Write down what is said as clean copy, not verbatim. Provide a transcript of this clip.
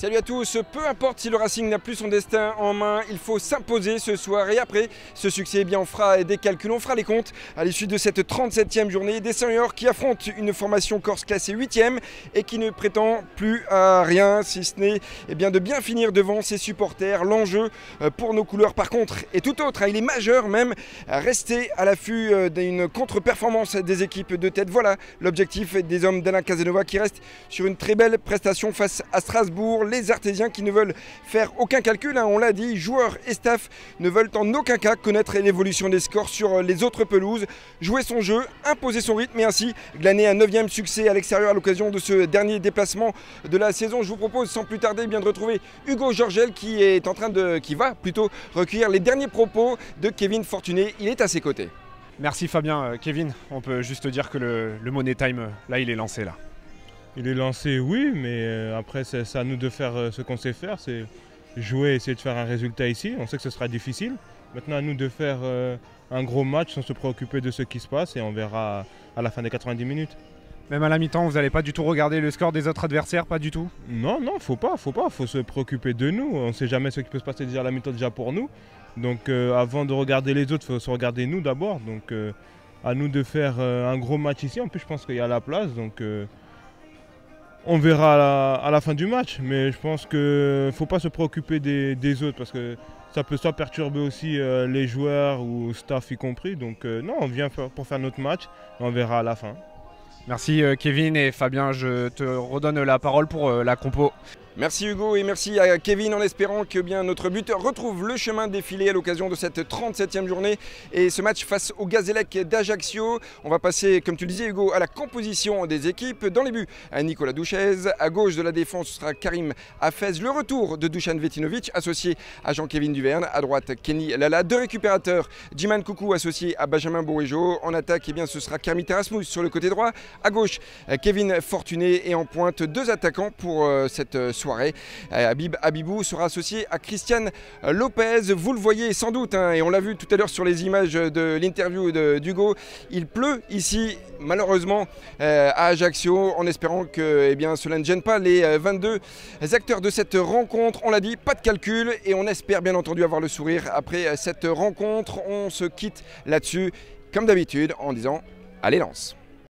Salut à tous, peu importe si le Racing n'a plus son destin en main, il faut s'imposer ce soir et après ce succès, eh bien, on fera des calculs, on fera les comptes à l'issue de cette 37e journée des seniors qui affrontent une formation corse classée 8e et qui ne prétend plus à rien si ce n'est de bien finir devant ses supporters. L'enjeu pour nos couleurs par contre est tout autre, il est majeur même, rester à l'affût d'une contre-performance des équipes de tête. Voilà l'objectif des hommes d'Alain Casanova qui restent sur une très belle prestation face à Strasbourg. Les Artésiens qui ne veulent faire aucun calcul, on l'a dit, joueurs et staff ne veulent en aucun cas connaître l'évolution des scores sur les autres pelouses, jouer son jeu, imposer son rythme et ainsi glaner un 9e succès à l'extérieur à l'occasion de ce dernier déplacement de la saison. Je vous propose sans plus tarder de retrouver Hugo Georgel qui va plutôt recueillir les derniers propos de Kevin Fortuné. Il est à ses côtés. Merci Fabien. Kevin, on peut juste dire que le Money Time, là, il est lancé là. Il est lancé, oui, mais après c'est à nous de faire ce qu'on sait faire, c'est jouer, essayer de faire un résultat ici. On sait que ce sera difficile. Maintenant à nous de faire un gros match sans se préoccuper de ce qui se passe et on verra à la fin des 90 minutes. Même à la mi-temps, vous n'allez pas du tout regarder le score des autres adversaires, pas du tout? Non, faut se préoccuper de nous. On ne sait jamais ce qui peut se passer déjà à la mi-temps déjà pour nous. Donc avant de regarder les autres, il faut se regarder nous d'abord. Donc à nous de faire un gros match ici. En plus je pense qu'il y a la place. Donc on verra à la fin du match, mais je pense qu'il ne faut pas se préoccuper des autres parce que ça peut soit perturber aussi les joueurs ou staff y compris. Donc non, on vient pour faire notre match et on verra à la fin. Merci Kevin et Fabien, je te redonne la parole pour la compo. Merci Hugo et merci à Kevin en espérant que notre buteur retrouve le chemin défilé à l'occasion de cette 37e journée et ce match face au Gazélec d'Ajaccio. On va passer, comme tu le disais Hugo, à la composition des équipes. Dans les buts, à Nicolas Douchez. À gauche de la défense, ce sera Karim Hafez. Le retour de Dusan Vetinovic, associé à Jean-Kevin Duverne. À droite, Kenny Lala. Deux récupérateurs, Djiman Koukou, associé à Benjamin Bourigeaud. En attaque, ce sera Kermit Erasmus sur le côté droit. À gauche, Kevin Fortuné. Et en pointe, deux attaquants pour cette soirée. Habib Habibou sera associé à Christian Lopez. Vous le voyez sans doute, et on l'a vu tout à l'heure sur les images de l'interview d'Hugo, il pleut ici malheureusement à Ajaccio, en espérant que cela ne gêne pas les 22 acteurs de cette rencontre. On l'a dit, pas de calcul et on espère bien entendu avoir le sourire après cette rencontre. On se quitte là-dessus comme d'habitude en disant allez Lens.